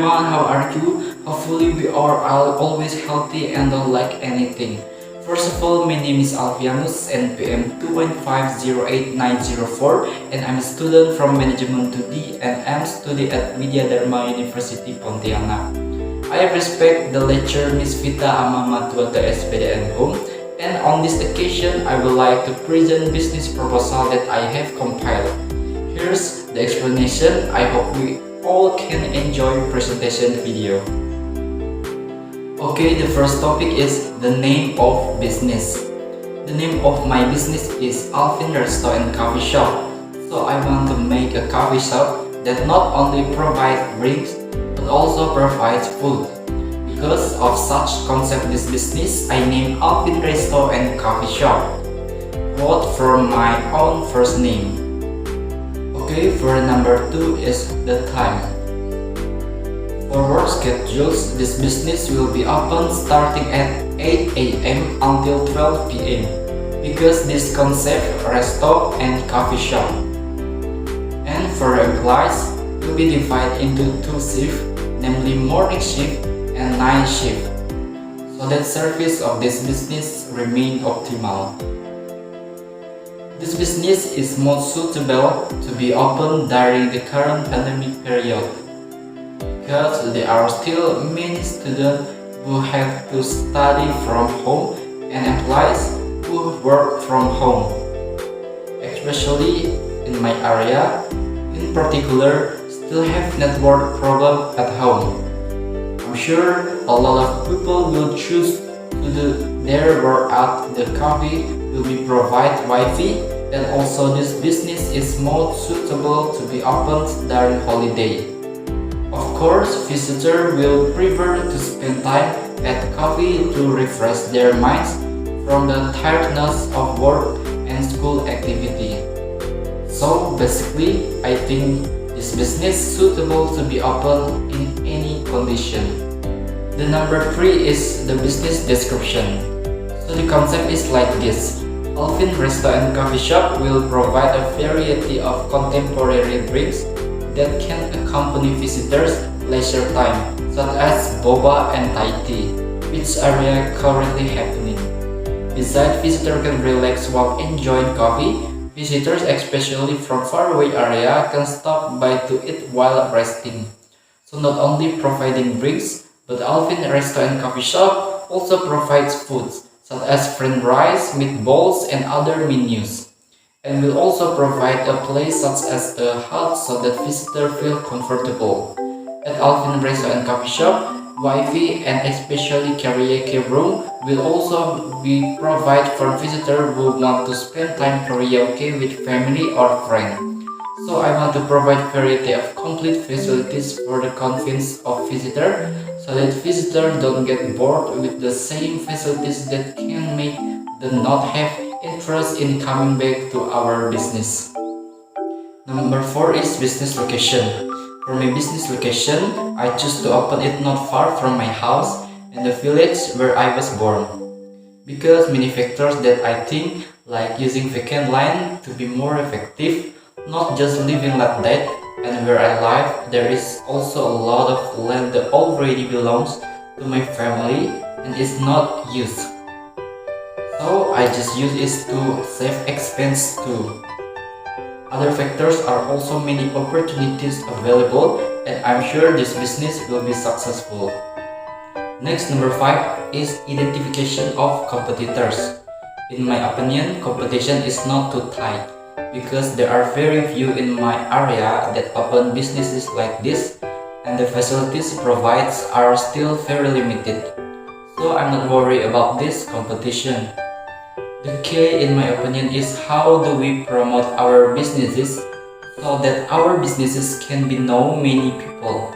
everyone, how are you? Hopefully we are all always healthy and don't lack anything. First of all, my name is Alfianus, NPM 2.508904, and I'm a student from Management 2D and I'm studying at Widya Dharma University Pontianak. I respect the lecturer Miss Vita Amama Tuata SPDN and on this occasion I would like to present business proposal that I have compiled. Here's the explanation. I hope we all can enjoy presentation video. Okay, the first topic is the name of business. The name of my business is Alvin Resto and Coffee Shop. So I want to make a coffee shop that not only provides drinks but also provides food. Because of such concept this business, I named Alvin Resto and Coffee Shop. Quote from my own first name. Okay, for number 2 is the time. For work schedules, this business will be open starting at 8 a.m. until 12 p.m. because this concept resto and coffee shop. And for employees, will be divided into 2 shifts, namely morning shift and night shift, so that service of this business remain optimal. This business is most suitable to be opened during the current pandemic period because there are still many students who have to study from home and employees who work from home. Especially in my area, in particular, still have network problem at home. I'm sure a lot of people will choose to do their work at the coffee will be provide Wi-Fi, and also this business is more suitable to be opened during holiday. Of course, visitors will prefer to spend time at coffee to refresh their minds from the tiredness of work and school activity. So basically, I think this business suitable to be opened in any condition. The number 3 is the business description. So the concept is like this. Alvin Resto and Coffee Shop will provide a variety of contemporary drinks that can accompany visitors' leisure time, such as boba and Thai tea, which area currently happening. Besides, visitors can relax while enjoying coffee. Visitors, especially from faraway area, can stop by to eat while resting. So not only providing drinks, but Alvin Resto and Coffee Shop also provides foods such as french fries, meatballs, and other menus, and will also provide a place such as a hut so that visitors feel comfortable. At Alvin Resto and Coffee Shop, Wi-Fi and especially karaoke room will also be provided for visitors who want to spend time karaoke with family or friends. So I want to provide variety of complete facilities for the convenience of visitors, so that visitors don't get bored with the same facilities that can make them not have interest in coming back to our business. Number 4 is business location. For my business location, I choose to open it not far from my house and the village where I was born, because many factors that I think, like using vacant land to be more effective, not just living like that, and where I live there is also a lot of land that already belongs to my family and is not used. So I just use it to save expense too. Other factors are also many opportunities available, and I'm sure this business will be successful. Next, number 5 is identification of competitors. In my opinion, competition is not too tight, because there are very few in my area that open businesses like this, and the facilities provided are still very limited. So I'm not worried about this competition. The key in my opinion is how do we promote our businesses so that our businesses can be known many people.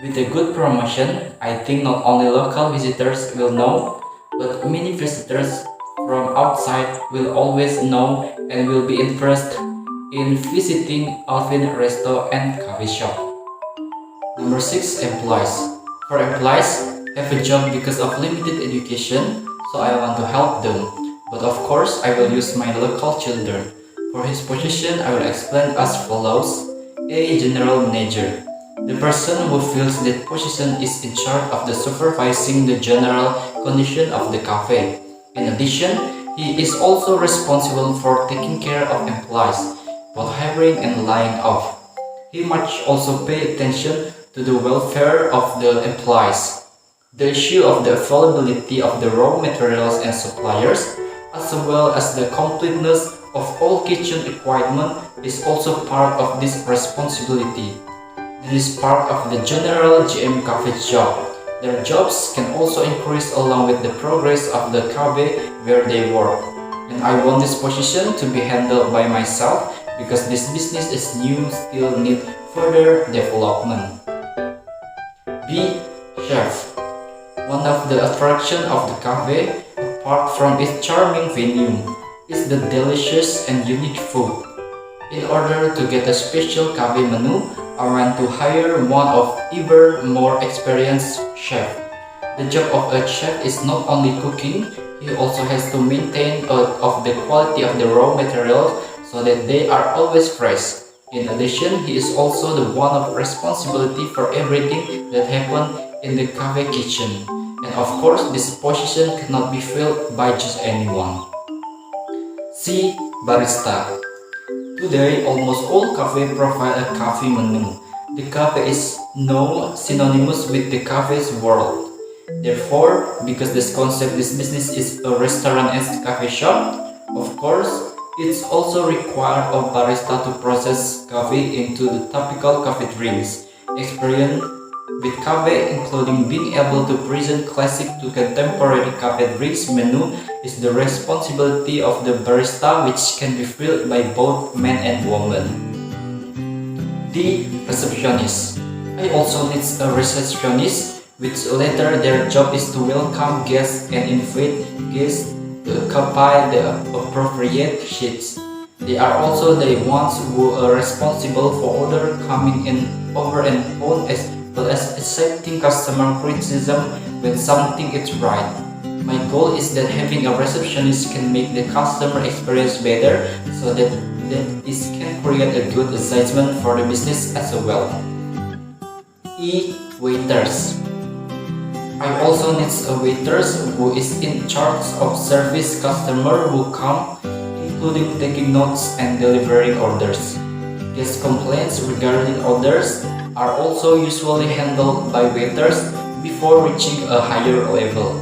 With a good promotion, I think not only local visitors will know, but many visitors from outside will always know and will be interested in visiting Alvin Resto and Coffee Shop. Number 6, employees. For employees, have a job because of limited education, so I want to help them. But of course, I will use my local children. For his position, I will explain as follows. A. General Manager. The person who fills that position is in charge of the supervising the general condition of the cafe. In addition, he is also responsible for taking care of employees, both hiring and laying off. He must also pay attention to the welfare of the employees. The issue of the availability of the raw materials and suppliers, as well as the completeness of all kitchen equipment, is also part of this responsibility. This is part of the general GM cafe's job. Their jobs can also increase along with the progress of the cafe where they work. And I want this position to be handled by myself because this business is new, still need further development. B. Chef. One of the attractions of the cafe, apart from its charming venue, is the delicious and unique food. In order to get a special cafe menu, I want to hire one of even more experienced chef. The job of a chef is not only cooking, he also has to maintain of the quality of the raw materials so that they are always fresh. In addition, he is also the one of responsibility for everything that happens in the cafe kitchen. And of course, this position cannot be filled by just anyone. C. Barista. Today, almost all cafes provide a coffee menu. The cafe is now synonymous with the cafe's world. Therefore, because this business is a restaurant and cafe shop, of course, it's also required of barista to process coffee into the typical coffee drinks. Experience with cafe, including being able to present classic to contemporary cafe drinks menu, is the responsibility of the barista, which can be filled by both men and women. The receptionist. I also need a receptionist, which later their job is to welcome guests and invite guests to occupy the appropriate seats. They are also the ones who are responsible for order coming in over and phone as well as accepting customer criticism when something is right. My goal is that having a receptionist can make the customer experience better so that it can create a good assessment for the business as well. E. Waiters. I also need a waiters who is in charge of service customer who come, including taking notes and delivering orders. Guest complaints regarding orders are also usually handled by waiters before reaching a higher level.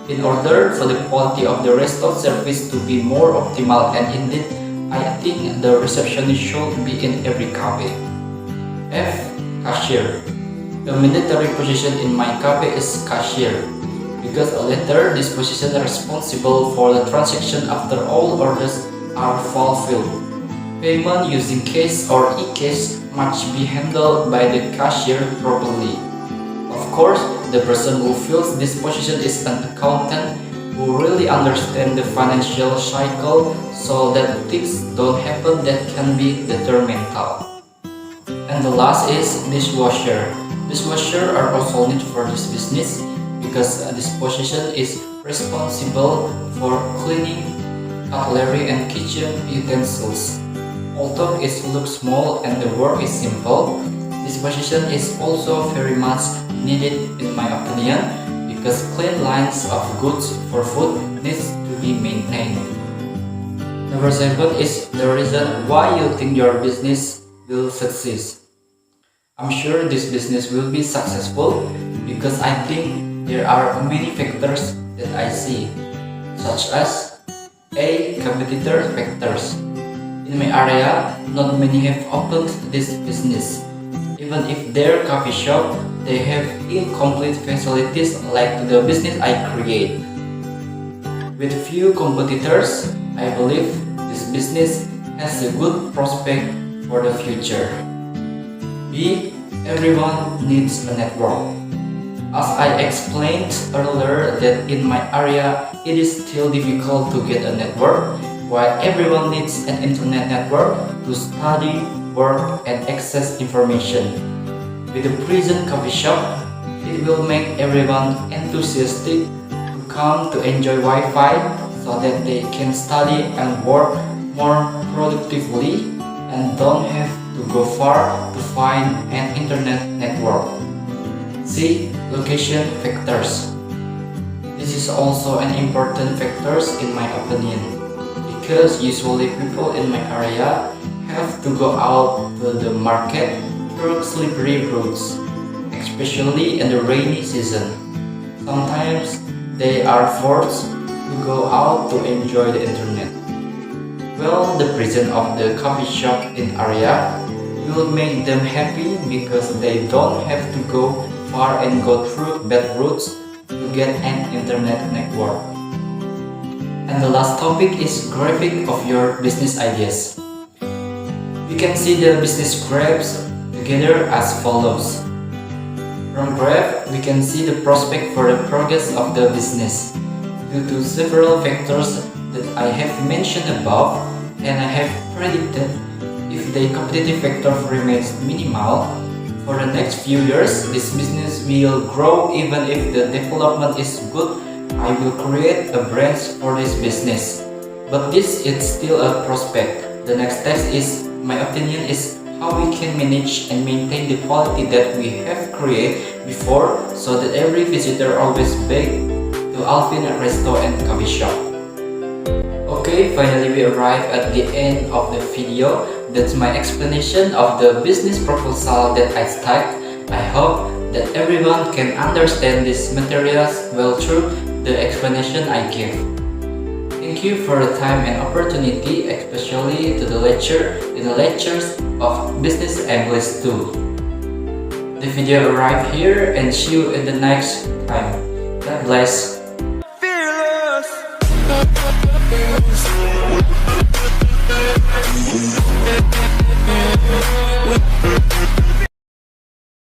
In order for the quality of the restaurant service to be more optimal, and indeed, I think the receptionist should be in every cafe. F. Cashier. The mandatory position in my cafe is cashier, because later this position is responsible for the transaction after all orders are fulfilled. Payment using cash or e-cash must be handled by the cashier properly. Of course, the person who fills this position is an accountant who really understands the financial cycle so that things don't happen that can be detrimental. And the last is dishwasher. Dishwasher are also needed for this business because this position is responsible for cleaning cutlery and kitchen utensils. Although it looks small and the work is simple, this position is also very much needed in my opinion because clean lines of goods for food needs to be maintained. Number 7 is the reason why you think your business will succeed. I'm sure this business will be successful because I think there are many factors that I see, such as A. Competitor factors. In my area, not many have opened this business. Even if their coffee shop, they have incomplete facilities like the business I create. With few competitors, I believe this business has a good prospect for the future. B. Everyone needs a network. As I explained earlier that in my area, it is still difficult to get a network, while everyone needs an internet network to study, work, and access information. With the present coffee shop, it will make everyone enthusiastic to come to enjoy Wi-Fi so that they can study and work more productively and don't have to to go far to find an internet network. C. Location factors. This is also an important factor in my opinion, because usually people in my area have to go out to the market through slippery roads, especially in the rainy season. Sometimes they are forced to go out to enjoy the internet. Well, the presence of the coffee shop in area will make them happy because they don't have to go far and go through bad roads to get an internet network. And the last topic is graphic of your business ideas. We can see the business graphs together as follows. From graph, we can see the prospect for the progress of the business due to several factors that I have mentioned above, and I have predicted if the competitive factor remains minimal for the next few years, this business will grow. Even if the development is good, I will create a branch for this business. But this is still a prospect. The next step is, my opinion, is how we can manage and maintain the quality that we have created before, so that every visitor always back to Alvin Resto and Coffee Shop. Okay, finally we arrive at the end of the video. That's my explanation of the business proposal that I typed. I hope that everyone can understand these materials well through the explanation I gave. Thank you for the time and opportunity, especially to the lectures of Business English 2. The video arrived here, and see you in the next time. God bless.